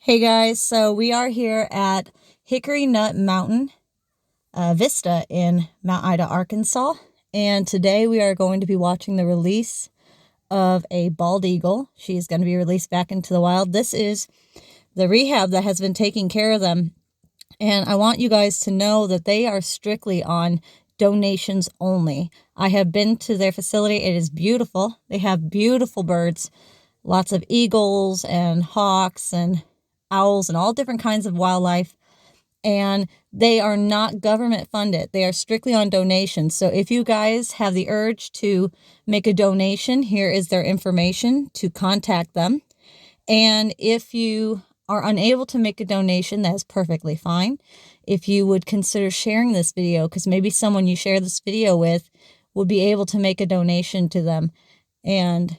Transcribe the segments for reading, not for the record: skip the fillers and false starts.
Hey guys, so we are here at Hickory Nut Mountain Vista in Mount Ida, Arkansas. And today we are going to be watching the release of a bald eagle. She's going to be released back into the wild. This is the rehab that has been taking care of them. And I want you guys to know that they are strictly on donations only. I have been to their facility. It is beautiful. They have beautiful birds, lots of eagles and hawks and owls and all different kinds of wildlife, and they are not government funded. They are strictly on donations. So if you guys have the urge to make a donation, here is their information to contact them. And if you are unable to make a donation, that is perfectly fine. If you would consider sharing this video, because maybe someone you share this video with would be able to make a donation to them, and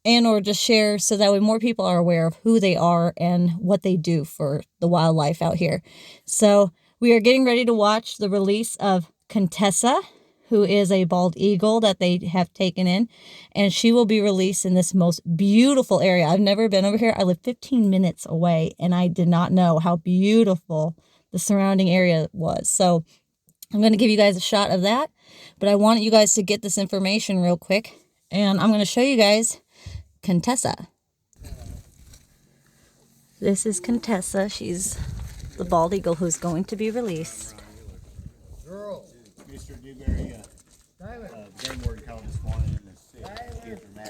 or just share so that way more people are aware of who they are and what they do for the wildlife out here. So we are getting ready to watch the release of Contessa, who is a bald eagle that they have taken in, and she will be released in this most beautiful area. I've never been over here. I live 15 minutes away, and I did not know how beautiful the surrounding area was. So I'm going to give you guys a shot of that, but I want you guys to get this information real quick, and I'm going to show you guys Contessa. This is Contessa. She's the bald eagle who's going to be released.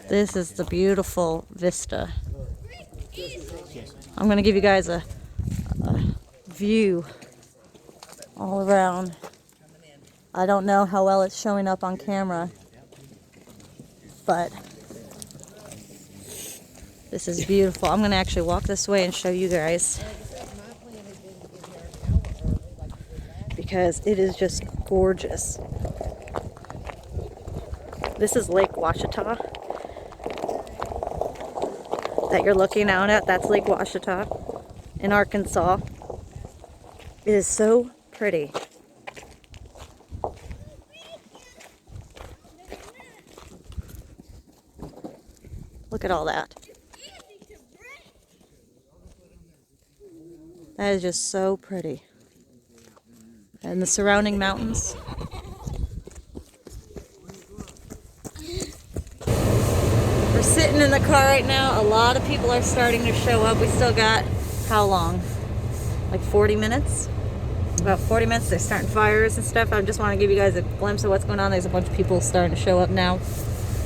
This is the beautiful vista. I'm going to give you guys a view all around. I don't know how well it's showing up on camera, but this is beautiful. I'm going to actually walk this way and show you guys, because it is just gorgeous. This is Lake Washita that you're looking out at. That's Lake Washita in Arkansas. It is so pretty. Look at all that. That is just so pretty. And the surrounding mountains. We're sitting in the car right now. A lot of people are starting to show up. We still got, how long? Like 40 minutes? About 40 minutes. They're starting fires and stuff. I just want to give you guys a glimpse of what's going on. There's a bunch of people starting to show up now.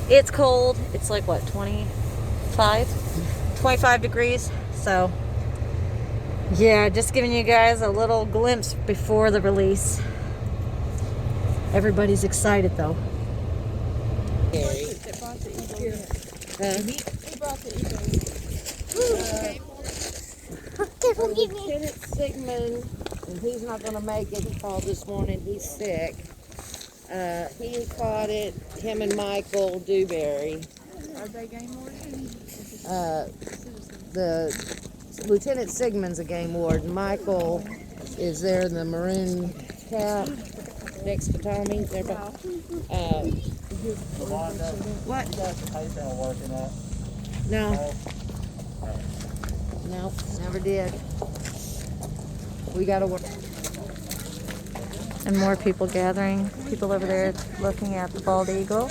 It's cold. It's like, what, 25 degrees. So yeah, just giving you guys a little glimpse before the release. Everybody's excited though. He brought the Lieutenant Sigmund, and he's not going to make it. He called this morning. He's sick. He caught it. Him and Michael Dewberry. Are they game wardens? The Lieutenant Sigmund's a game warden. Michael is there in the maroon cap next to Tommy. What? No. No, never did. We gotta work. And more people gathering. People over there looking at the bald eagle.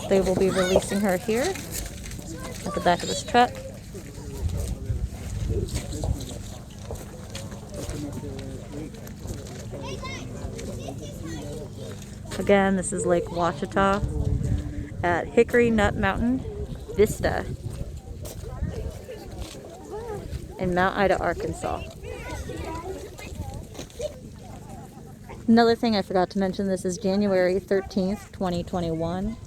They will be releasing her here at the back of this truck. Again, this is Lake Washita at Hickory Nut Mountain Vista in Mount Ida, Arkansas. Another thing I forgot to mention, this is January 13th, 2021.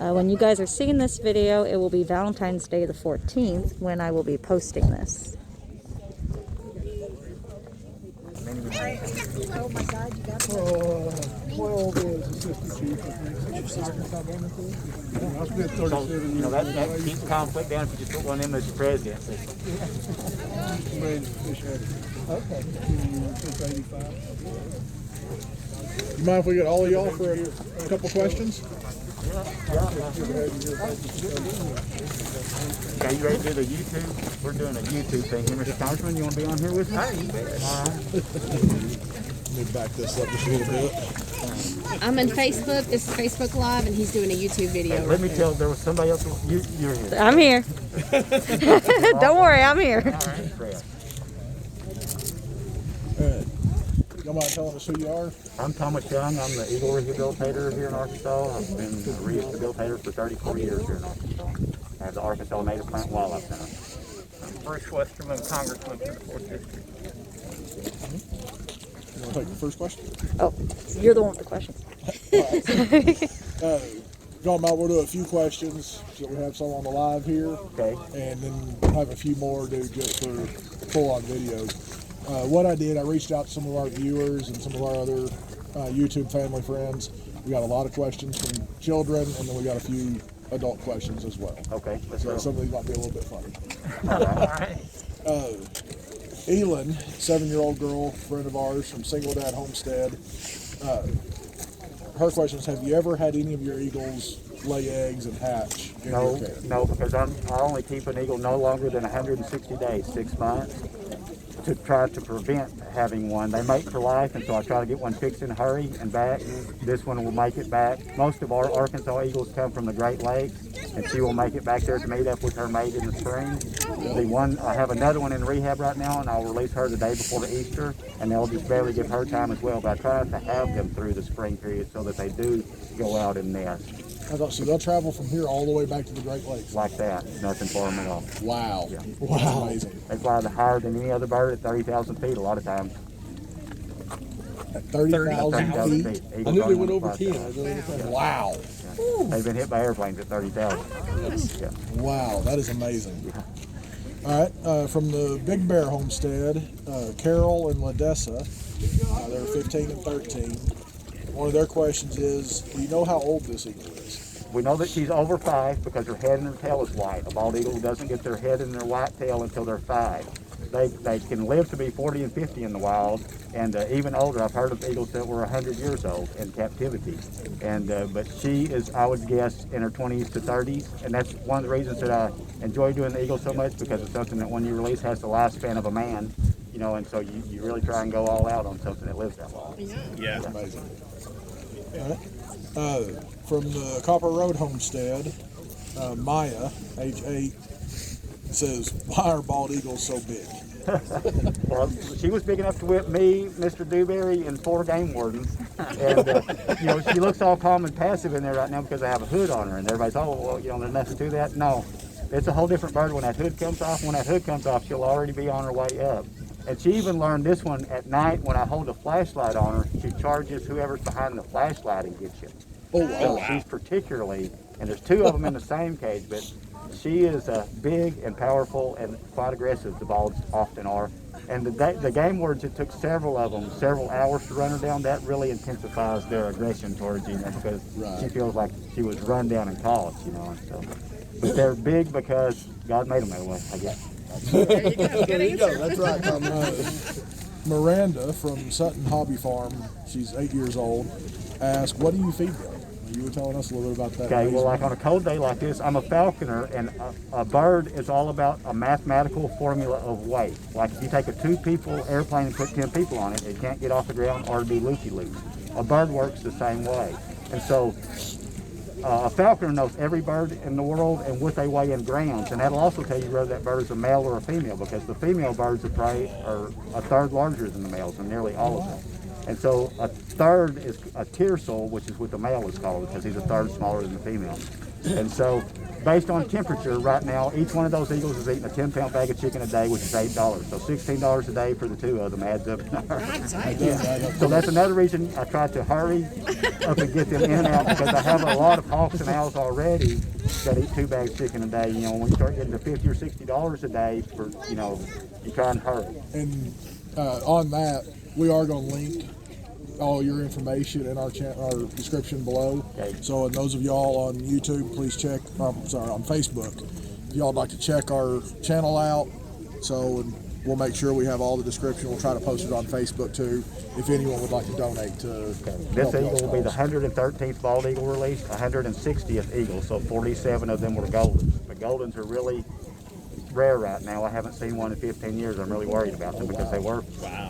When you guys are seeing this video, it will be Valentine's Day the 14th when I will be posting this. Oh my God, you got 12 is assistant chief. I spent 37 years. That keeps conflict down if you just put one in as your president. Okay. Since 85. You mind if we get all of y'all for a couple questions? Okay, you ready to do the YouTube? We're doing a YouTube thing here, Mr. Congressman. You want to be on here with us? All right. Let me back this up just a little bit. I'm on Facebook. This is Facebook Live, and he's doing a YouTube video. Let me tell, there was somebody else. You're here. I'm here. Don't worry, I'm here. All right, great. Y'all mind telling us who you are? I'm Thomas Young. I'm the Eagle Rehabilitator here in Arkansas. I've been a rehabilitator for 34 years here in Arkansas. I have the Arkansas Native Plant and Wildlife Center. Bruce Westerman, Congressman for the 4th District. You want to take the first question? Oh, you're the one with the questions. We'll do a few questions so we have some on the live here. Okay. And then have a few more just for full-on videos. What I did, I reached out to some of our viewers and some of our other YouTube family friends. We got a lot of questions from children, and then we got a few adult questions as well. Okay, let's So go. some of these might be a little bit funny. All right. Elin, 7-year-old girl, friend of ours from Single Dad Homestead. Her question is, have you ever had any of your eagles lay eggs and hatch in your care? No, because I only keep an eagle no longer than 160 days, 6 months, to try to prevent having one. They mate for life, and so I try to get one fixed in a hurry and back. This one will make it back. Most of our Arkansas eagles come from the Great Lakes, and she will make it back there to meet up with her mate in the spring. I have another one in rehab right now, and I'll release her the day before the Easter, and they'll just barely give her time as well. But I try to have them through the spring period so that they do go out and nest. So they'll travel from here all the way back to the Great Lakes. Like that. Nothing for them at all. Wow. Yeah. Wow. That's amazing. They fly higher than any other bird at 30,000 feet a lot of times. At 30,000 feet? Eagles I knew they only went fly over 10. 10,000. Wow. Yeah. They've been hit by airplanes at 30,000. Yeah. Wow, that is amazing. All right, from the Big Bear Homestead, Carol and Ladessa, they're 15 and 13. One of their questions is, do you know how old this eagle is? We know that she's over 5 because her head and her tail is white. A bald eagle doesn't get their head and their white tail until they're 5. They can live to be 40 and 50 in the wild, and even older. I've heard of eagles that were 100 years old in captivity. And but she is, I would guess, in her 20s to 30s, and that's one of the reasons that I enjoy doing the eagle so much, because it's something that when you release has the lifespan of a man, you know, and so you really try and go all out on something that lives that long. Yeah. Amazing. All right. From the Copper Road Homestead, Maya, age 8, says, why are bald eagles so big? Well, she was big enough to whip me, Mr. Dewberry, and 4 game wardens. And, you know, she looks all calm and passive in there right now because I have a hood on her. And everybody's, oh, well, you know, there's nothing to that. No, it's a whole different bird when that hood comes off. When that hood comes off, she'll already be on her way up. And she even learned this one at night when I hold a flashlight on her. She charges whoever's behind the flashlight and gets you. Oh, wow. So she's particularly, and there's 2 of them in the same cage, but she is big and powerful and quite aggressive, the balds often are. And the game wards, it took several of them, several hours to run her down. That really intensifies their aggression towards you, because she feels like she was run down and caught, you know. And so, but they're big because God made them that way, I guess. There you go. That's right, Tom. Miranda from Sutton Hobby Farm, she's 8 years old, asked, what do you feed them? You were telling us a little bit about that. Okay, well, like on a cold day like this, I'm a falconer, and a bird is all about a mathematical formula of weight. Like if you take a 2-people airplane and put 10 people on it, it can't get off the ground or be loosey-loose. A bird works the same way. And so a falconer knows every bird in the world and what they weigh in grams, and that'll also tell you whether that bird is a male or a female, because the female birds of prey are a third larger than the males, and nearly all of them. And so a third is a tiercel, which is what the male is called, because he's a third smaller than the female. And so based on temperature right now, each one of those eagles is eating a 10-pound bag of chicken a day, which is $8. So $16 a day for the 2 of them adds up. So that's another reason I try to hurry up and get them in and out, because I have a lot of hawks and owls already that eat 2 bags of chicken a day. You know, when you start getting to $50 or $60 a day, for, you know, you try and hurry. And on that, we are going to link all your information in our description below. Okay. So, and those of y'all on YouTube, please check. On Facebook, if y'all would like to check our channel out. So, and We'll make sure we have all the description. We'll try to post it on Facebook too, if anyone would like to donate to. This eagle will be the 113th bald eagle released, 160th eagle, so 47 of them were goldens. The goldens are really rare right now. I haven't seen one in 15 years. I'm really worried about them because they were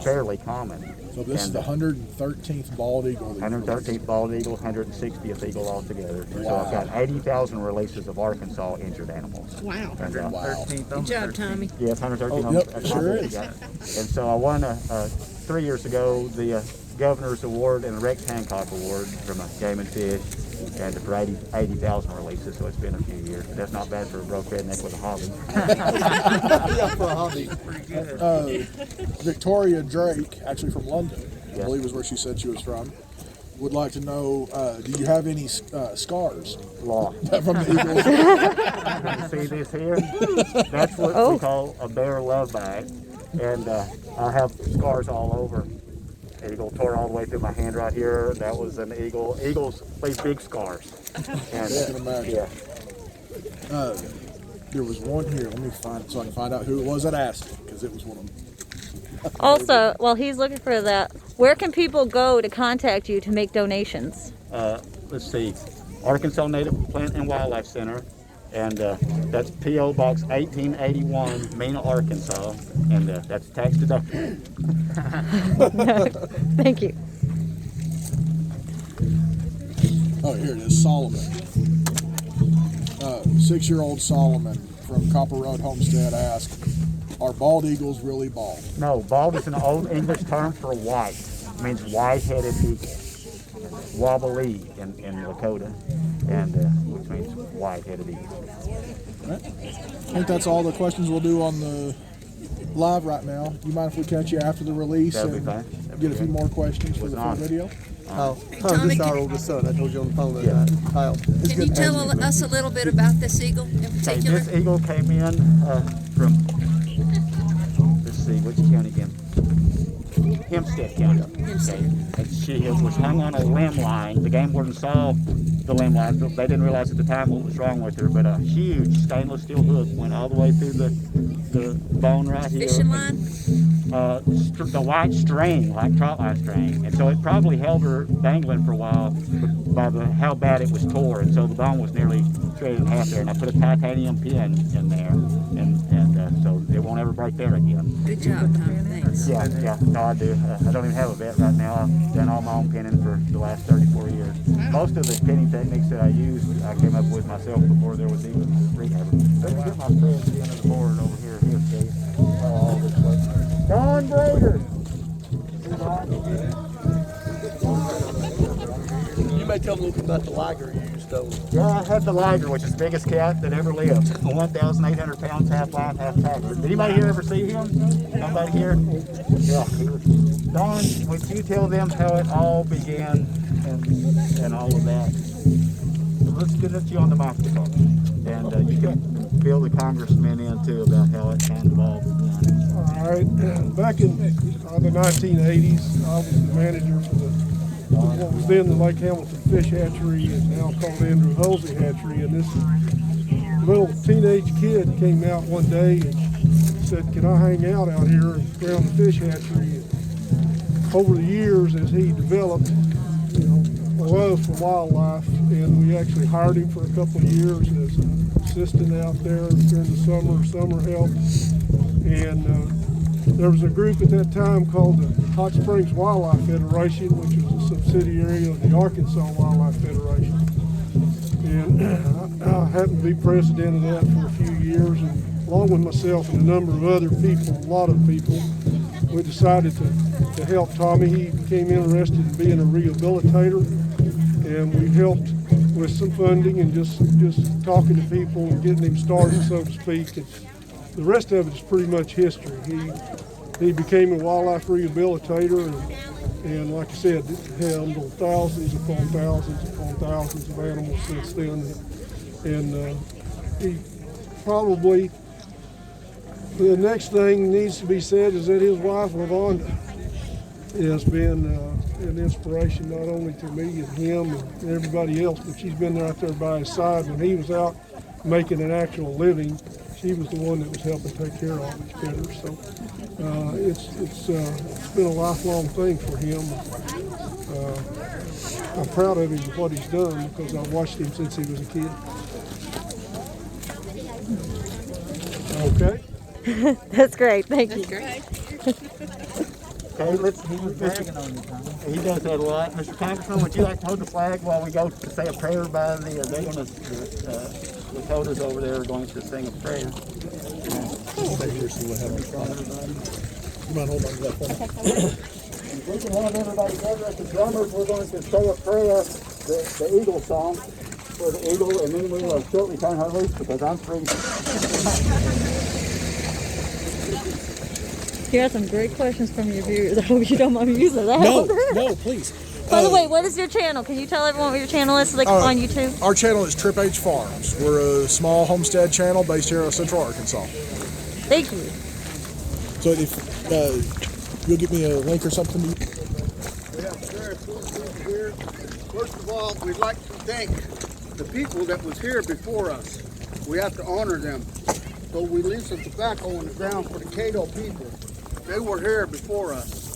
fairly common. So this is the 113th bald eagle. 113th bald eagle, 160th eagle altogether. So I've got 80,000 releases of Arkansas injured animals. Wow. And, Wow. Good job, Tommy. yes, 113. Oh, yep, sure is. And so I won 3 years ago the Governor's Award and the Rex Hancock Award from Game and Fish, and for 80,000 releases. So it's been a few years. But that's not bad for a broke redneck with a hobby. Yeah, for a hobby. Victoria Drake, actually from London, I believe is where she said she was from, would like to know, do you have any scars Law. from the eagles? You see this here? That's what we call a bear love bag. And I have scars all over. Eagle tore all the way through my hand right here. That was an eagle. Eagles leave big scars. And, I can imagine. yeah. There was one here. Let me find so I can find out who it was that asked, because it was one of them. Also, while he's looking for that, where can people go to contact you to make donations? Let's see. Arkansas Native Plant and Wildlife Center. And that's P.O. Box 1881, MENA, Arkansas. And that's tax deductible. Thank you. Oh, here it is, Solomon. 6-year-old Solomon from Copper Road Homestead asked, are bald eagles really bald? No, bald is an old English term for white. It means white-headed eagle. Wobbly in Lakota, and which means white-headed eagle. All right. I think that's all the questions we'll do on the live right now. Do you mind if we catch you after the release That'll be and fine. get a few more questions for the full video? Kyle, this is our oldest son. I told you on the phone that night. Kyle. Can you tell us a little bit about this eagle in Hey, particular? this eagle came in from, let's see, which county again? Hempstead County. Okay. And she was hung on a limb line. The game warden saw the limb line. They didn't realize at the time what was wrong with her, but a huge stainless steel hook went all the way through the bone right here. Fishing line? The white string, like trot line string, and so it probably held her dangling for a while by how bad it was tore, and so the bone was nearly shredded in half there. And I put a titanium pin in there, and so it won't ever break there again. Good job, Tommy. Thanks. Yeah, no, I do. I don't even have a vet right now. I've done all my own pinning for the last 34 years. Most of the pinning techniques that I use, I came up with myself before there was even rehab. Let's get my friend at the end of the board over here. He'll show you all this way. Don Brader. You may tell me a little bit about the liger you used, though. Yeah, I had the liger, which is the biggest cat that ever lived. 1,800 pounds, half lion, half tiger. Did anybody here ever see him? Somebody here? Yeah. Don, would you tell them how it all began and all of that? So let's get you on the microphone. And you can fill the congressman in too about how it kind of all began. All right, back in the 1980s, I was the manager for what was then the Lake Hamilton Fish Hatchery and now called Andrew Hulsey Hatchery. And this little teenage kid came out one day and said, "Can I hang out here around the fish hatchery?" And over the years, as he developed, a love for wildlife, and we actually hired him for a couple of years as an assistant out there during the summer help. And there was a group at that time called the Hot Springs Wildlife Federation, which was a subsidiary of the Arkansas Wildlife Federation. And I happened to be president of that for a few years, and along with myself and a number of other people, a lot of people, we decided to help Tommy. He became interested in being a rehabilitator, and we helped with some funding and just talking to people and getting him started, so to speak. And the rest of it is pretty much history. He became a wildlife rehabilitator, and like I said, handled thousands upon thousands upon thousands of animals since then. And he probably, the next thing needs to be said is that his wife, LaVonda, has been an inspiration not only to me and him and everybody else, but she's been right there by his side when he was out making an actual living. she was the one that was helping take care of it better. So it's been a lifelong thing for him. I'm proud of him for what he's done because I've watched him since he was a kid. Okay. That's great. Thank you. Okay, he does that a lot. Mr. Congressman, would you like to hold the flag while we go to say a prayer by the Lakotas over there are going to sing a prayer? You mind holding on to that for me? If we can have everybody together at the drummers, we're going to say a prayer, the Eagle song for the Eagle, and then we will shortly turn her loose because I'm free. You have some great questions from your viewers. I hope you don't mind me using that. No, please. By the way, what is your channel? Can you tell everyone what your channel is so they can find you too? Our channel is Trip H Farms. We're a small homestead channel based here in Central Arkansas. Thank you. So if you'll give me a link or something. We have very important people here. First of all, we'd like to thank the people that was here before us. We have to honor them. So we leave some tobacco on the ground for the Cato people. They were here before us.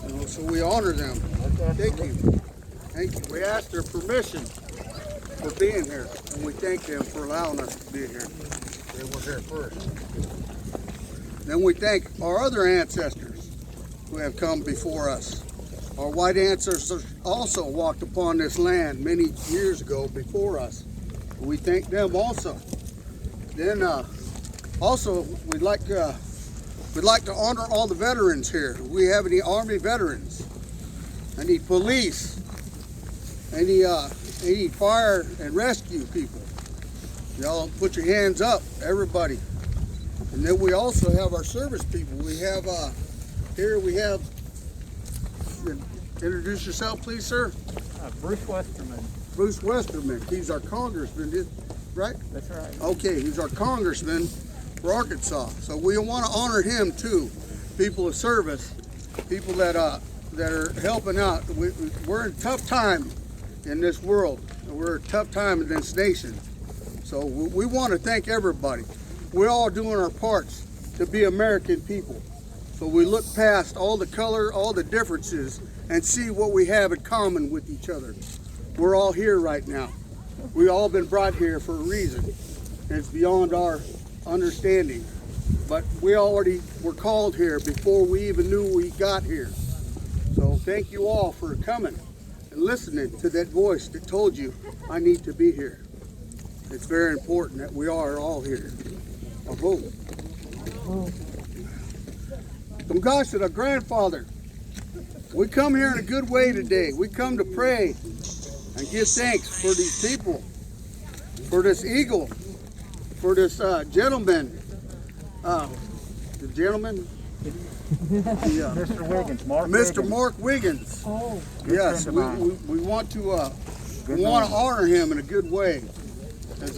You know, so we honor them. Thank you. Thank you. We ask their permission for being here, and we thank them for allowing us to be here. They were here first. Then we thank our other ancestors who have come before us. Our white ancestors also walked upon this land many years ago before us. We thank them also. Then also we'd like to honor all the veterans here. Do we have any Army veterans? Any police? Any fire and rescue people? Y'all put your hands up, everybody. And then we also have our service people. We have here we have. Introduce yourself, please, sir. Bruce Westerman. Bruce Westerman. He's our congressman, right? That's right. Okay, he's our congressman for Arkansas. So we want to honor him too. People of service, people that are helping out. We're in a tough time in this world. We're in a tough time in this nation. So we want to thank everybody. We're all doing our parts to be American people. So we look past all the color, all the differences, and see what we have in common with each other. We're all here right now. We've all been brought here for a reason. And it's beyond our understanding. But we already were called here before we even knew we got here. So thank you all for coming and listening to that voice that told you, I need to be here. It's very important that we are all here. Aho. From gosh to the grandfather, we come here in a good way today. We come to pray and give thanks for these people, for this eagle, for this gentleman. The gentleman? Mr. Wiggins, Mr. Mark Wiggins. Oh. Yes, we want to honor him in a good way, as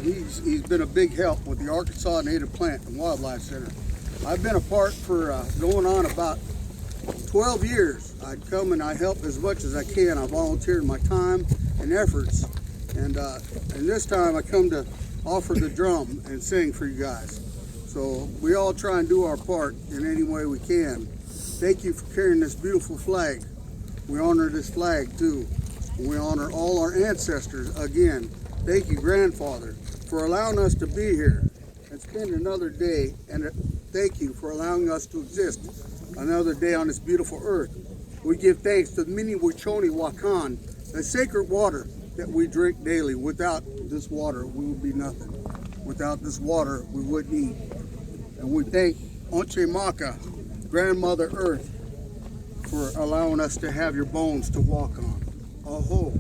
he's been a big help with the Arkansas Native Plant and Wildlife Center. I've been a part for going on about 12 years. I'd come and I help as much as I can. I volunteered my time and efforts, and this time I come to offer the drum and sing for you guys. So we all try and do our part in any way we can. Thank you for carrying this beautiful flag. We honor this flag too. We honor all our ancestors again. Thank you, grandfather, for allowing us to be here and spend another day, and thank you for allowing us to exist another day on this beautiful earth. We give thanks to the Mini Wichoni Wakan, the sacred water that we drink daily. Without this water, we would be nothing. Without this water, we wouldn't eat. And we thank Onche Maka, Grandmother Earth, for allowing us to have your bones to walk on. Aho.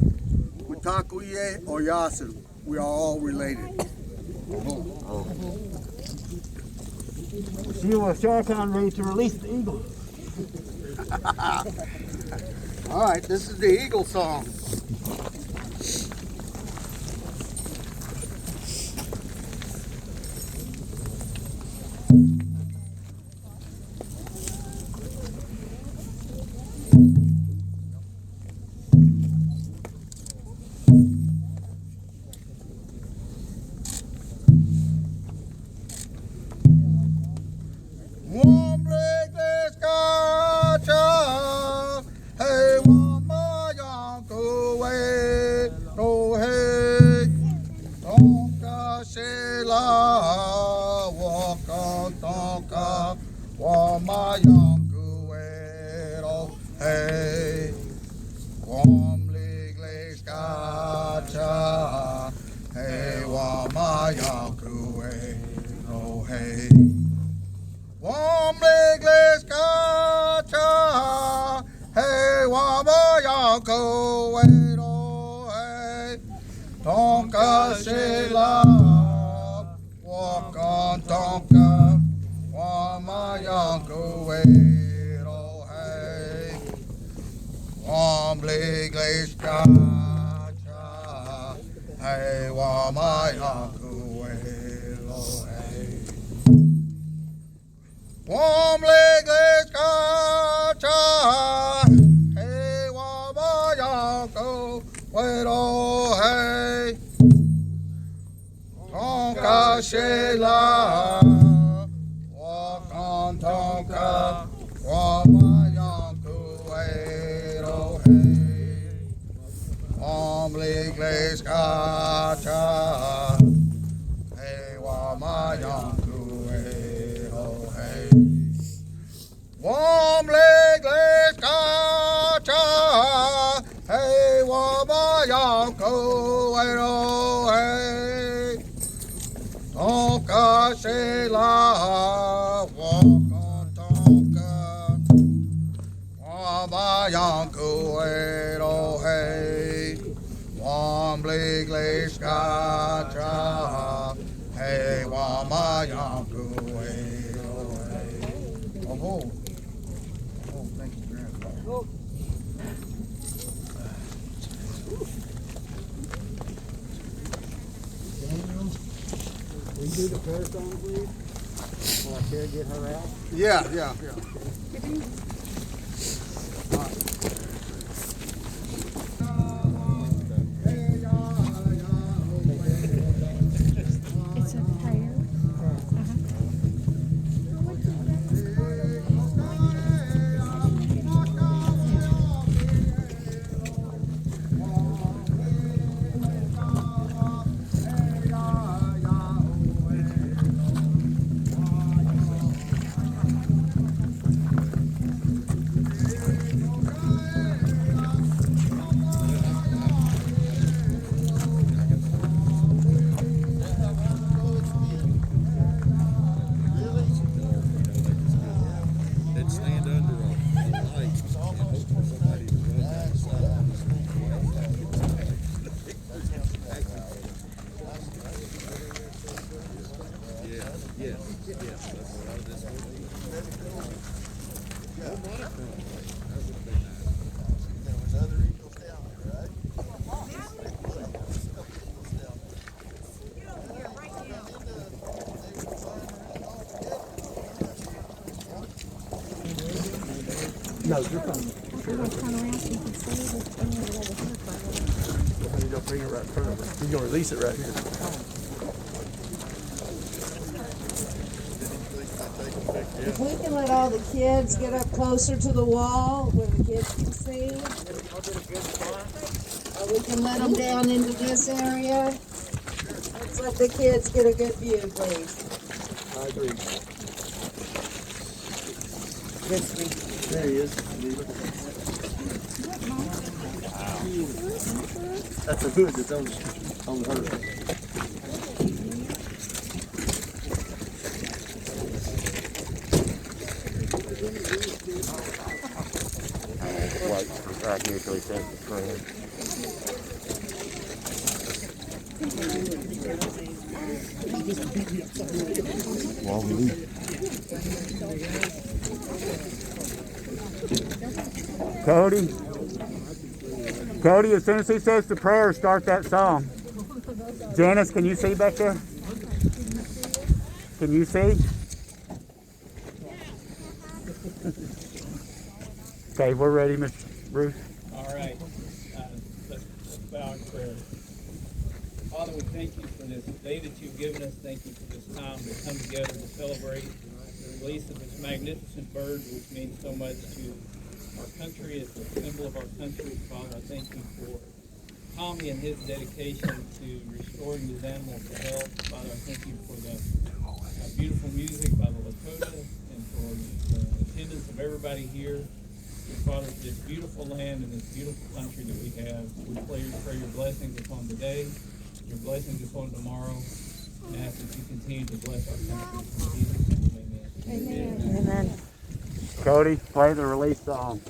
Witakuye Oyasin. We are all related. Aho. You were Sharkan ready to release the eagle. All right, this is the eagle song. Womblekleskacha, hey, Wamayanko, oh, hey, Tonka Shela, Waka Tonka, Wamayanko, oh, hey, Womblekleskacha, hey, Wamayanko, oh, hey. Womblekleskacha, hey, Wamayanko, oh, hey. Tonka Shela, walk on Tonka, Wamayanko, oh, hey. Womblekleskacha, hey, Wamayanko, oh, hey. Womblekleskacha, hey, Wamayanko, oh, hey. Tonka Shela, walk on Tonka, Wamayanko, oh, hey. Womblekleskacha, hey, Wamayanko, oh, hey. Womblekleskacha, hey, Wamayanko, oh, hey. Tonka Shela, walk on Tonka, Wamayanko, oh, hey. Womblekleskacha, hey, Wamayanko, oh, hey. Oh, thank you, Grandpa. Will you do the prayer song, please? Will I care get her out? Yeah. It's a prayer. Stand under a light and hope for somebody to run down the side. Yes, that's what I was just hoping. No monochrome. That would have been nice. There was other eagles down there, right? No, you're fine. You're going to bring it right in front of her. You're going to release it right here. If we can let all the kids get up closer to the wall where the kids can see. Or we can let them down into this area. Let's let the kids get a good view, please. I agree. This way. There he is. That's a hood that's on her. Right here till he says the prayer. While we leave. Cody, as soon as he says the prayer, start that song. Janice, can you see back there? Can you see? Okay, we're ready, Mr. Bruce. All right. Let's bow in prayer. Father, we thank you for this day that you've given us. Thank you for this time to come together to celebrate release of this magnificent bird, which means so much to our country. It's a symbol of our country. Father, I thank you for Tommy and his dedication to restoring these animals to health. Father, I thank you for the beautiful music by the Lakota and for the attendance of everybody here. And Father, for this beautiful land and this beautiful country that we have, we pray your blessings upon today, your blessings upon tomorrow, and ask that you continue to bless our country. In Jesus' name, amen. Amen. Amen. Cody, play the release song.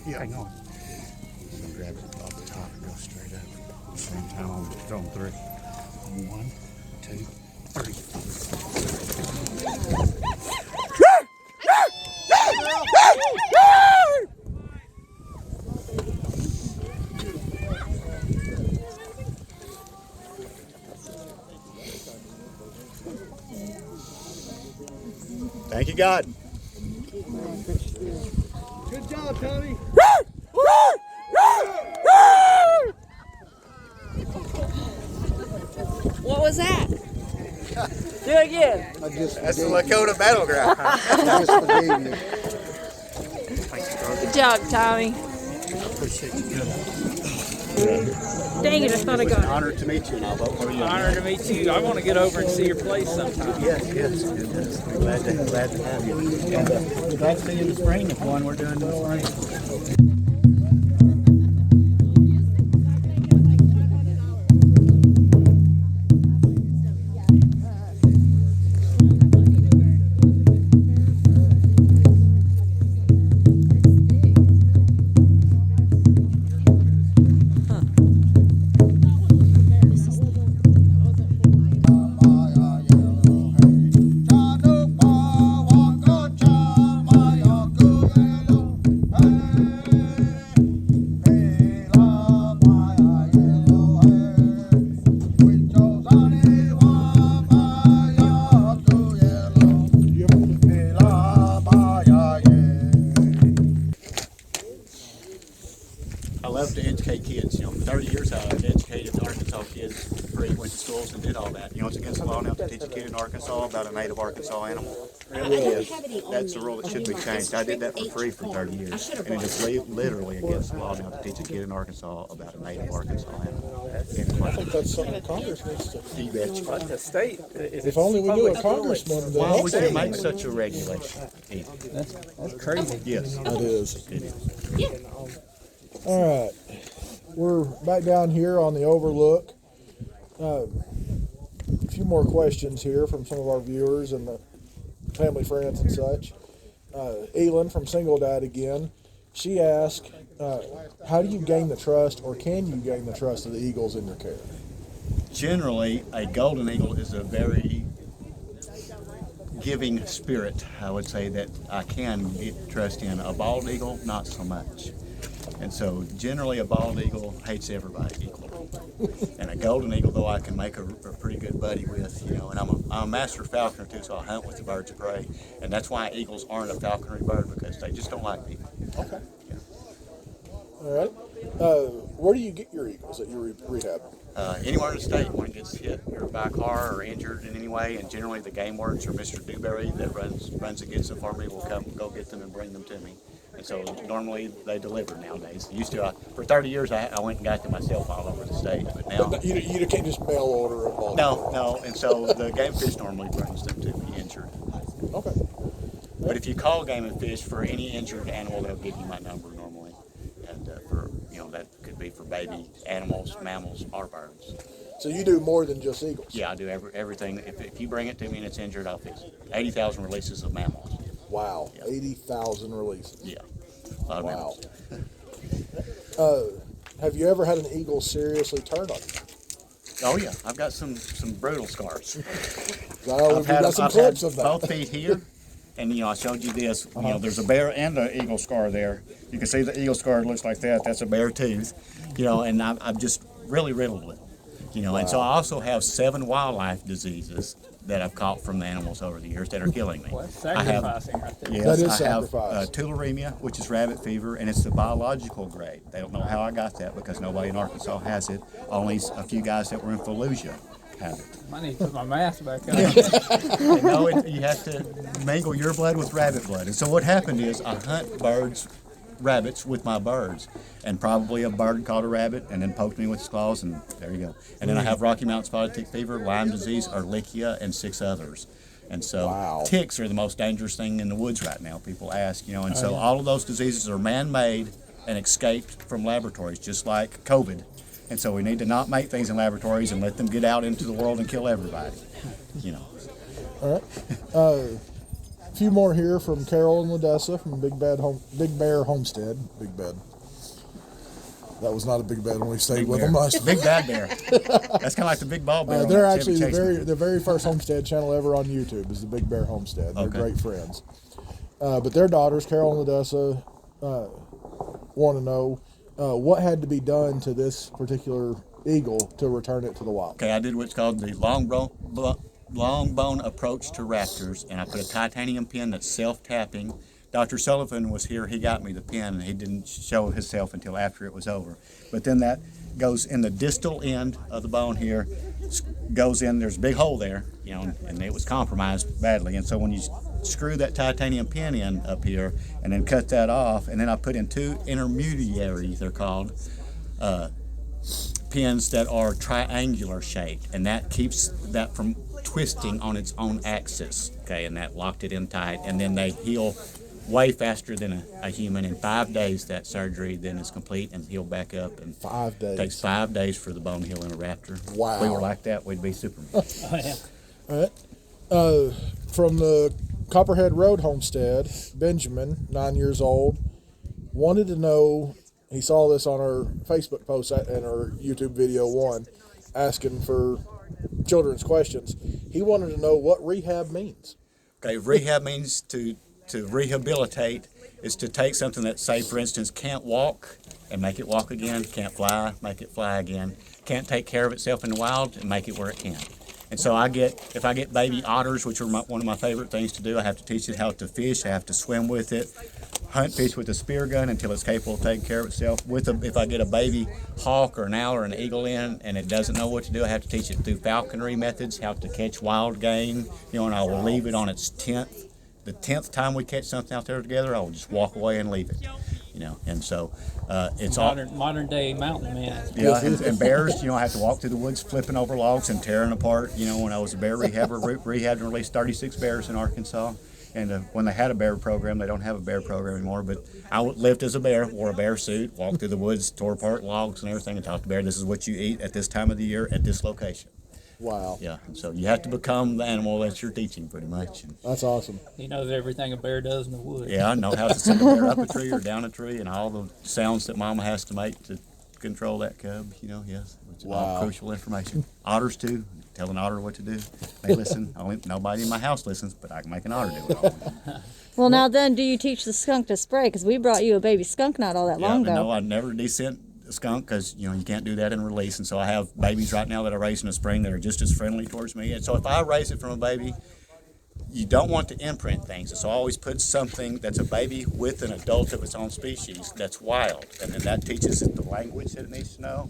Yeah, hang on. Grab it off the top and go straight up. Same time on three. 1, 2, 3. Thank you, God. Good job, Tommy. What was that? Do it again. That's the Lakota battleground. I just forgave you. Good job, Tommy. Appreciate you. Dang it, I thought I got it. Honor to meet you, and I'll vote for you. Honor to meet you. I want to get over and see your place sometime. Yes. Glad to have you. And we'd like to see you in the spring if one we're doing in the spring. I love to educate kids. 30 years I've educated Arkansas kids, went to schools and did all that. It's against the law now to teach a kid in Arkansas about a native Arkansas animal. That's a rule that should be changed. I did that for free for 30 years. And it is literally against the law now to teach a kid in Arkansas about a native Arkansas animal. I think that's something Congress needs to. You betcha. But the state, If only we knew a congressman. Why would you make such a regulation? that's crazy. Yes, It is. it is. All right, we're back down here on the overlook. A few more questions here from some of our viewers and the family friends and such. Elin from Single Dad again. She asked, how do you gain the trust, or can you gain the trust of the eagles in your care? Generally, a golden eagle is a very giving spirit, I would say, that I can get trust in. A bald eagle, not so much. And so generally a bald eagle hates everybody equally. And a golden eagle, though, I can make a pretty good buddy with, and I'm a master falconer too, so I hunt with the birds of prey. And that's why eagles aren't a falconry bird, because they just don't like people. Okay. Yeah. All right. Where do you get your eagles that you rehab? Anywhere in the state, when it gets hit or by a car or injured in any way, and generally the game wardens or Mr. Dewberry that runs and gets them for me will come go get them and bring them to me. And so normally they deliver nowadays. Used to, for 30 years, I went and got them myself all over the state, but now. But you can't just mail order a bald. No, and so the game fish normally brings them to me injured. Okay. But if you call Game and Fish for any injured animal, they'll give you my number normally. And for, that could be for baby animals, mammals, or birds. So you do more than just eagles? Yeah, I do everything. If you bring it to me and it's injured, I'll fix it. 80,000 releases of mammals. Wow, Yeah. 80,000 releases. Yeah, a lot of Wow. mammals. Have you ever had an eagle seriously turn on you? Oh yeah, I've got some brutal scars. We've got some clips of that. Both feet here And, I showed you this, there's a bear and an eagle scar there. You can see the eagle scar looks like that. That's a bear tooth, and I'm just really riddled with it, And so I also have 7 wildlife diseases that I've caught from the animals over the years that are killing me. Well, that's sacrificing right there. Yes, That is I have sacrifice. tularemia, which is rabbit fever, and it's the biological grade. They don't know how I got that because nobody in Arkansas has it. Only a few guys that were in Fallujah have it. I need to put my mask back on. No, you have to mingle your blood with rabbit blood. And so what happened is I hunt rabbits with my birds, and probably a bird caught a rabbit and then poked me with his claws, and there you go. And then I have Rocky Mountain spotted tick fever, Lyme disease, Ehrlichia, and 6 others. And so ticks are the most dangerous thing in the woods right now, people ask, and so all of those diseases are man-made and escaped from laboratories, just like COVID. And so we need to not make things in laboratories and let them get out into the world and kill everybody, All right. A few more here from Carol and Ladessa from Big Bear Homestead. Big Bed. That was not a big bed when we stayed with them last Big Bad Bear. That's kind of like the Big Bald Bear. on They're that actually Chevy Chase the very first homestead channel ever on YouTube is the Big Bear Homestead. They're great friends. But their daughters, Carol and Ladessa, want to know what had to be done to this particular eagle to return it to the wild. Okay, I did what's called the long bone approach to raptors, and I put a titanium pin that's self-tapping. Dr. Sullivan was here, he got me the pin, and he didn't show himself until after it was over. But then that goes in the distal end of the bone here, goes in, there's a big hole there, and it was compromised badly. And so when you screw that titanium pin in up here and then cut that off, and then I put in 2 intermediaries, they're called, pins that are triangular shaped, and that keeps that from twisting on its own axis, okay, and that locked it in tight, and then they heal way faster than a human. In 5 days that surgery then is complete and heal back up. And 5 days. It takes 5 days for the bone to heal in a raptor. Wow. If we were like that, we'd be Superman. Oh, yeah. All right. From the Copperhead Road Homestead, Benjamin, 9 years old, wanted to know, he saw this on our Facebook post and our YouTube video one, asking for children's questions. He wanted to know what rehab means. Okay, rehab means to rehabilitate is to take something that, say, for instance, can't walk and make it walk again, can't fly, make it fly again, can't take care of itself in the wild and make it where it can. And so if I get baby otters, which are one of my favorite things to do, I have to teach it how to fish, I have to swim with it, hunt fish with a spear gun until it's capable of taking care of itself. If I get a baby hawk or an owl or an eagle in and it doesn't know what to do, I have to teach it through falconry methods, how to catch wild game, and I will leave it on its 10th. The 10th time we catch something out there together, I will just walk away and leave it, and so it's modern day mountain man. Yeah, and bears, I have to walk through the woods flipping over logs and tearing apart. When I was a bear rehabber, rehabbed and released 36 bears in Arkansas. And when they had a bear program, they don't have a bear program anymore, but I lived as a bear, wore a bear suit, walked through the woods, tore apart logs and everything, and taught the bear, this is what you eat at this time of the year at this location. Wow. Yeah, so you have to become the animal that you're teaching pretty much. That's awesome. He knows everything a bear does in the woods. Yeah, I know how to send a bear up a tree or down a tree and all the sounds that mama has to make to control that cub, yes. It's all crucial information. Otters too, tell an otter what to do. They listen, nobody in my house listens, but I can make an otter do it. Well, now then, do you teach the skunk to spray? Because we brought you a baby skunk not all that long ago. No, I never descent a skunk because, you can't do that in release. And so I have babies right now that I raise in the spring that are just as friendly towards me. And so if I raise it from a baby, you don't want to imprint things. So I always put something that's a baby with an adult of its own species that's wild. And then that teaches it the language that it needs to know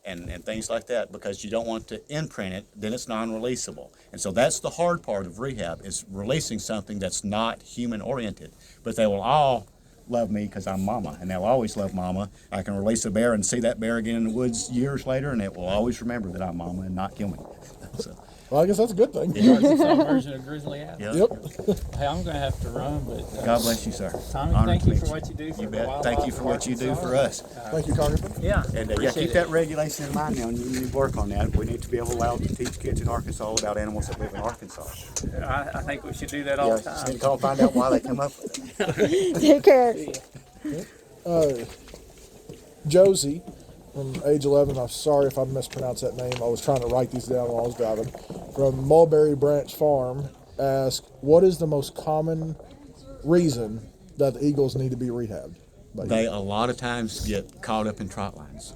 and things like that, because you don't want to imprint it, then it's non-releasable. And so that's the hard part of rehab, is releasing something that's not human-oriented. But they will all love me because I'm mama, and they'll always love mama. I can release a bear and see that bear again in the woods years later, and it will always remember that I'm mama and not kill me. So, well, I guess that's a good thing. Yeah. Some version of grizzly owl. Yep. Hey, I'm going to have to run, but God bless you, sir. Tommy, thank you for what you do for the wildlife. Thank you for what you do for us. Thank you, Congressman. Yeah. And keep that regulation in mind now, and you need to work on that. We need to be allowed to teach kids in Arkansas about animals that live in Arkansas. I think we should do that all the time. Need to call and find out why they come up with it. Take care. Josie, from age 11, I'm sorry if I mispronounced that name. I was trying to write these down while I was driving. From Mulberry Branch Farm, asked, what is the most common reason that the eagles need to be rehabbed? They a lot of times get caught up in trot lines.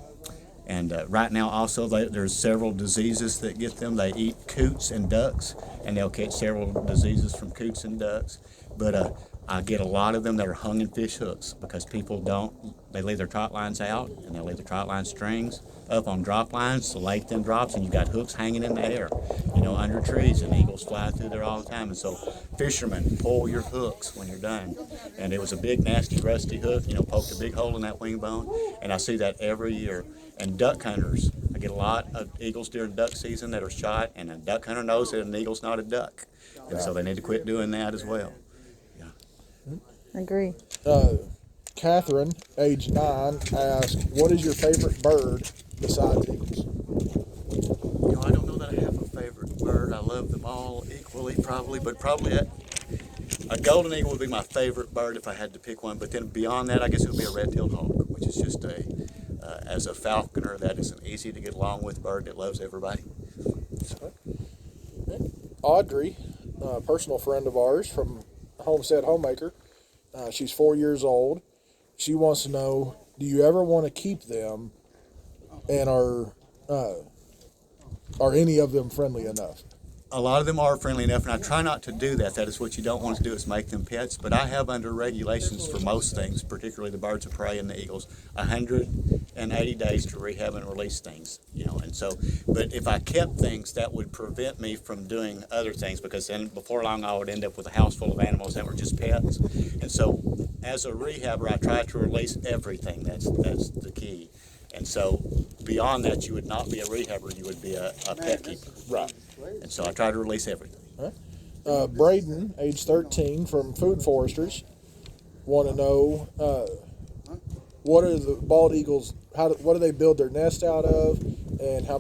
And right now also there's several diseases that get them. They eat coots and ducks, and they'll catch several diseases from coots and ducks. But I get a lot of them that are hung in fish hooks because people they leave their trot lines out, and they leave the trot line strings up on drop lines. The lake then drops, and you've got hooks hanging in the air, under trees, and eagles fly through there all the time. And so fishermen, pull your hooks when you're done. And it was a big, nasty, rusty hook, poked a big hole in that wing bone, and I see that every year. And duck hunters, I get a lot of eagles during duck season that are shot, and a duck hunter knows that an eagle's not a duck. And so they need to quit doing that as well. I agree. Catherine, age 9, asked, "What is your favorite bird besides eagles?" I don't know that I have a favorite bird. I love them all equally, probably, but probably a golden eagle would be my favorite bird if I had to pick one. But then beyond that, I guess it would be a red-tailed hawk, which is just as a falconer, that is an easy to get along with bird that loves everybody. Audrey, a personal friend of ours from Homestead Homemaker, she's 4 years old. She wants to know, do you ever want to keep them, and are any of them friendly enough? A lot of them are friendly enough, and I try not to do that. That is what you don't want to do, is make them pets. But I have under regulations for most things, particularly the birds of prey and the eagles, 180 days to rehab and release things. And so, but if I kept things, that would prevent me from doing other things, because then before long I would end up with a house full of animals that were just pets. And so, as a rehabber, I try to release everything. That's the key. And so, beyond that, you would not be a rehabber, you would be a pet keeper. Right. And so I try to release everything. Braden, age 13, from Food Foresters, want to know, what are the bald eagles, what do they build their nest out of, and how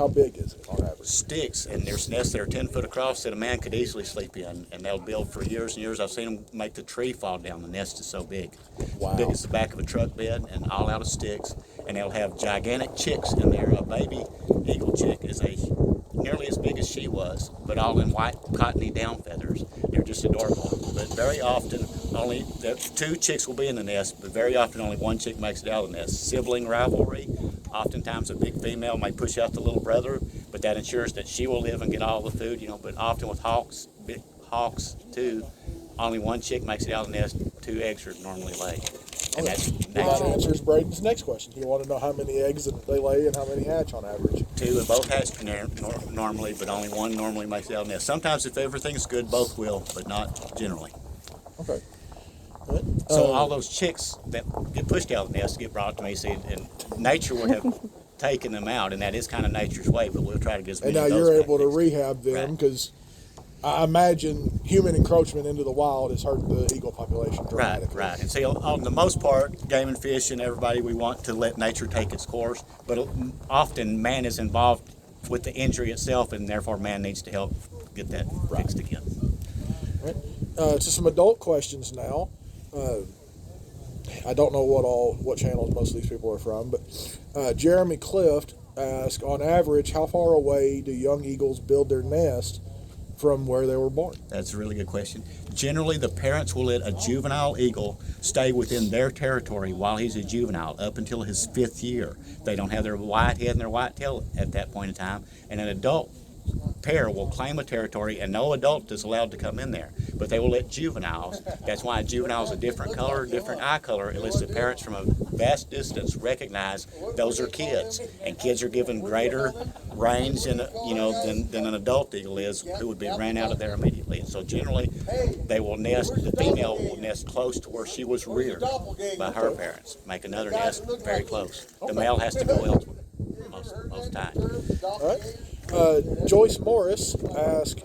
big is it on average? Sticks, and there's nests that are 10 foot across that a man could easily sleep in, and they'll build for years and years. I've seen them make the tree fall down. The nest is so big. Wow. As big as the back of a truck bed, and all out of sticks, and they'll have gigantic chicks in there. A baby eagle chick is nearly as big as she was, but all in white cottony down feathers. They're just adorable. But very often, only 2 chicks will be in the nest, but very often only 1 chick makes it out of the nest. Sibling rivalry. Oftentimes a big female may push out the little brother, but that ensures that she will live and get all the food, But often with hawks, big hawks too, only 1 chick makes it out of the nest. 2 eggs are normally laid. And that's That answers Braden's next question. You want to know how many eggs that they lay and how many hatch on average. 2, and both hatch normally, but only 1 normally makes it out of the nest. Sometimes if everything's good, both will, but not generally. Okay. So all those chicks that get pushed out of the nest get brought to me, and nature would have taken them out, and that is kind of nature's way, but we'll try to get as many And now of those you're back able to next year. rehab them, because I imagine human encroachment into the wild has hurt the eagle population dramatically. Right. And see, on the most part, game and fish and everybody, we want to let nature take its course, but often man is involved with the injury itself, and therefore man needs to help get that fixed again. Right. To some adult questions now. I don't know what channels most of these people are from, but Jeremy Clift asked, on average, how far away do young eagles build their nest from where they were born? That's a really good question. Generally, the parents will let a juvenile eagle stay within their territory while he's a juvenile up until his 5th year. They don't have their white head and their white tail at that point in time, and an adult pair will claim a territory, and no adult is allowed to come in there, but they will let juveniles. That's why a juvenile is a different color, different eye color. It lets the parents from a vast distance recognize those are kids, and kids are given greater range than an adult eagle is, who would be ran out of there immediately. And so generally they will nest, the female will nest close to where she was reared by her parents, make another nest very close. The male has to go elsewhere most times. All right. Joyce Morris asked,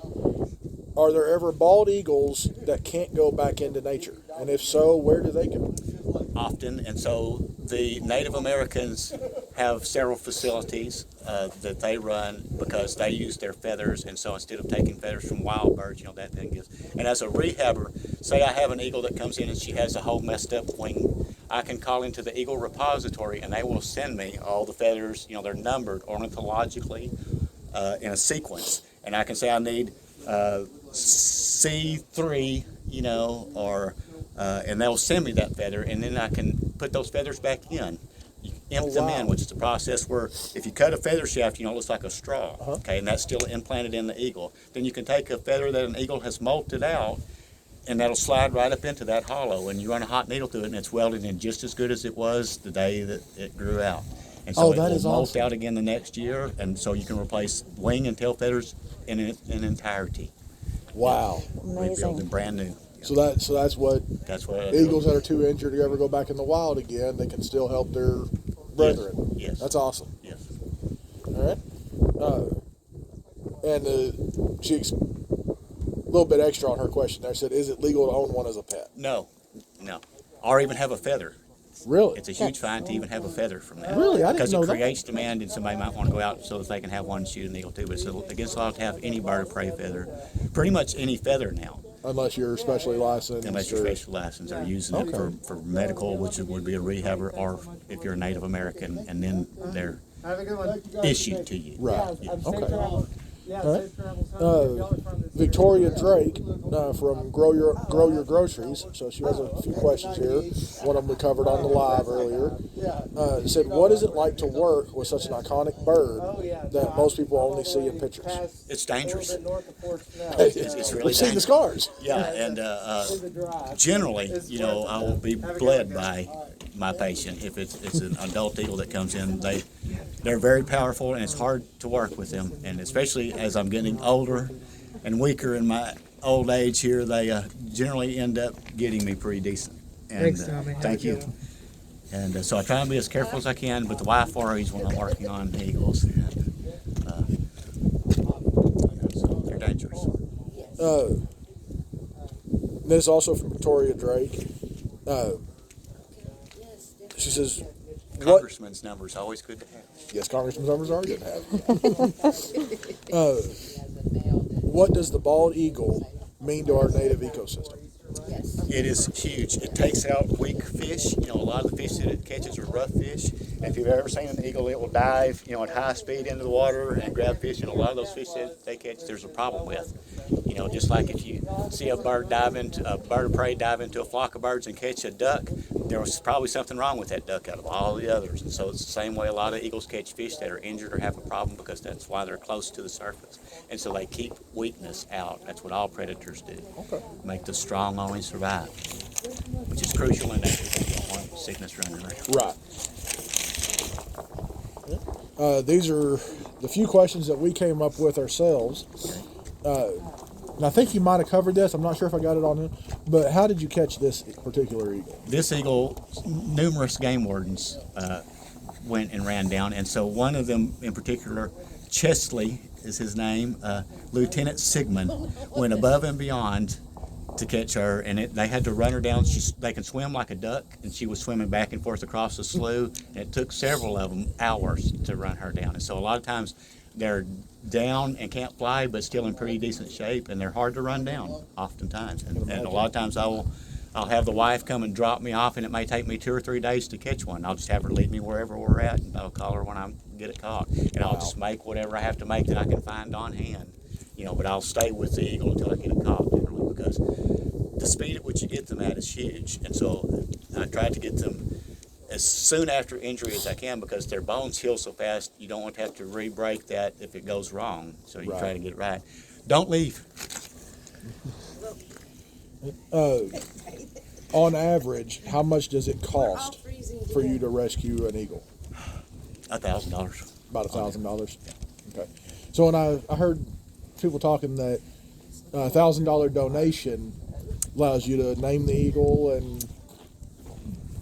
are there ever bald eagles that can't go back into nature? And if so, where do they go? Often, and so the Native Americans have several facilities that they run because they use their feathers, and so instead of taking feathers from wild birds, that then gives. And as a rehabber, say I have an eagle that comes in and she has a whole messed up wing, I can call into the eagle repository and they will send me all the feathers, they're numbered ornithologically in a sequence, and I can say I need C3 you know, or and they'll send me that feather, and then I can put those feathers back in. You imp them in, which is the process where if you cut a feather shaft, you know, it looks like a straw, okay, and that's still implanted in the eagle. Then you can take a feather that an eagle has molted out, and that'll slide right up into that hollow, and you run a hot needle through it, and it's welded in just as good as it was the day that it grew out. And so it will molt out again the next year, and so you can replace wing and tail feathers in entirety. Wow. Rebuild them brand new. So that's what eagles that are too injured to ever go back in the wild again, they can still help their brethren. Yes. That's awesome. Yes. All right. And she a little bit extra on her question there. Said, is it legal to own one as a pet? No. Or even have a feather. Really? It's a huge fine to even have a feather from that. Really? I didn't because know it that. creates demand, and somebody might want to go out so that they can have one and shoot an eagle too. But it's against the law to have any bird of prey feather. Pretty much any feather now. Unless you're specially licensed. Unless you're specially licensed or using it for medical, which would be a rehabber, or if you're a Native American, and then they're issued to you. Right. Yeah. Okay. All right. Victoria Drake from Grow Your Groceries. So she has a few questions here. One of them we covered on the live earlier. Said, what is it like to work with such an iconic bird that most people only see in pictures? It's dangerous. It's really We've seen the dangerous. scars. Yeah, and generally, you know, I will be bled by my patient if it's an adult eagle that comes in. They're very powerful, and it's hard to work with them. And especially as I'm getting older and weaker in my old age here, they generally end up getting me pretty decent. And thank you. And so I try and be as careful as I can, but the wife worries when I'm working on eagles. And, so they're dangerous. This is also from Victoria Drake. She says, Congressman's number is always good to have. Yes, Congressman's numbers are good to have. What does the bald eagle mean to our native ecosystem? It is huge. It takes out weak fish. You know, a lot of the fish that it catches are rough fish. And if you've ever seen an eagle, it will dive, you know, at high speed into the water and grab fish. And a lot of those fish that they catch, there's a problem with. You know, just like if you see a bird of prey dive into a flock of birds and catch a duck, there was probably something wrong with that duck out of all the others. And so it's the same way a lot of eagles catch fish that are injured or have a problem, because that's why they're close to the surface. And so they keep weakness out. That's what all predators do. Okay. Make the strong only survive, which is crucial in nature because you don't want sickness running around. Right. These are the few questions that we came up with ourselves. And I think you might have covered this. I'm not sure if I got it on it. But how did you catch this particular eagle? This eagle, numerous game wardens went and ran down. And so one of them in particular, Chesley is his name, Lieutenant Sigmund, went above and beyond to catch her, and they had to run her down. They can swim like a duck, and she was swimming back and forth across the slough, and it took several of them hours to run her down. And so a lot of times they're down and can't fly, but still in pretty decent shape, and they're hard to run down oftentimes. And a lot of times I'll have the wife come and drop me off, and it may take me 2 or 3 days to catch one. I'll just have her lead me wherever we're at, and I'll call her when I get it caught. And I'll just make whatever I have to make that I can find on hand. You know, but I'll stay with the eagle until I get it caught, generally, because the speed at which you get them at is huge. And so I try to get them as soon after injury as I can, because their bones heal so fast, you don't want to have to re-break that if it goes wrong. So you try to get it right. Don't leave. On average, how much does it cost for you to rescue an eagle? $1,000. About $1,000. Okay. So when I heard people talking that $1,000 donation allows you to name the eagle, and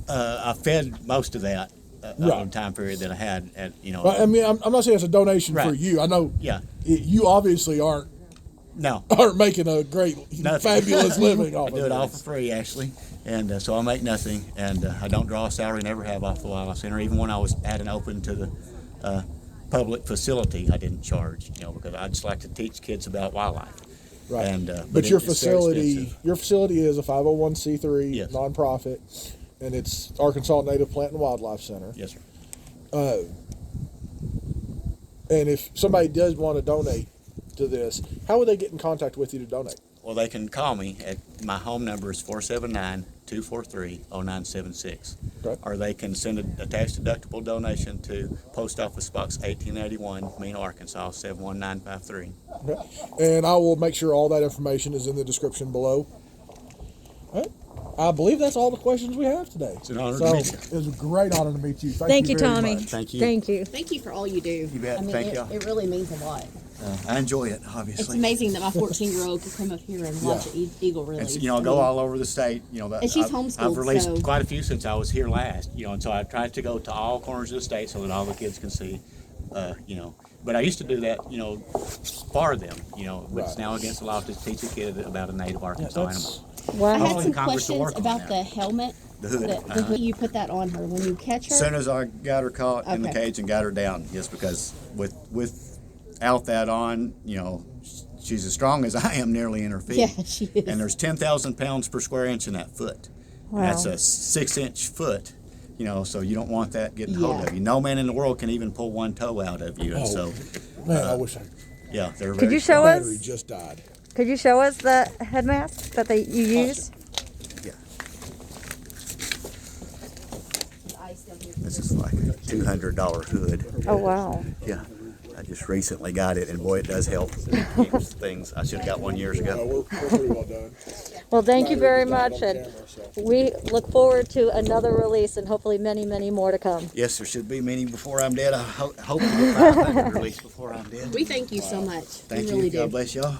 I fed most of that over the time period that I had. I mean, I'm not saying it's a donation for you. I know. Yeah. You obviously aren't making a great, fabulous living off of it. I do it all for free, actually. And so I make nothing, and I don't draw a salary, never have, off the Wildlife Center. Even when I was at and open to the public facility, I didn't charge, because I just like to teach kids about wildlife. Right. And, but your facility is a 501c3 nonprofit, and it's Arkansas Native Plant and Wildlife Center. Yes, sir. And if somebody does want to donate to this, how would they get in contact with you to donate? Well, they can call me at, my home number is 479-243-0976. Okay. Or they can send a tax-deductible donation to Post Office Box 1881, MENA, Arkansas, 71953. Okay. And I will make sure all that information is in the description below. All right. I believe that's all the questions we have today. It's an honor So to meet you. it was a great honor to meet you. Thank you, very Tommy. much. Thank you. Thank you. Thank you for all you do. You bet. I mean, Thank y'all. it really means a lot. I enjoy it, It's obviously. amazing that my 14-year-old could come up here and watch an eagle release. And, you know, go all over the state. You know, And she's I've homeschooled, released so- quite a few since I was here last. You know, and so I tried to go to all corners of the state so that all the kids can see. You know, but I used to do that. You know, for them. You know, but it's Right. now against the law to teach a kid about a native Arkansas animal. I Wow. had Hopefully some Congress will questions work on about that. the helmet. The hood. The hood. You put that on her when you catch her. As soon as I got her caught in the Okay. cage and got her down, just because without that on, you know, she's as strong as I am, nearly in her feet. Yeah, she is. And there's 10,000 pounds per square inch in that foot. Wow. And that's a 6-inch foot, you know, so you don't want that getting hold Yeah. of you. No man in the world can even pull one toe out of you. And Oh, so, Man, I wish I yeah, they're Could very you show battery us? just died. Could you show us the head mask that you use? Yeah. This is like a $200 hood. Oh wow. Yeah. I just recently got it, and boy, it does help. It keeps things. I should have got one years ago. We're pretty well done. Well, thank you very Battery much, just died and on camera, so. we look forward to another release and hopefully many, many more to come. Yes, there should be many before I'm dead. I hope to get 500 released before I'm dead. We thank you so much. Thank we really you. do. God bless y'all.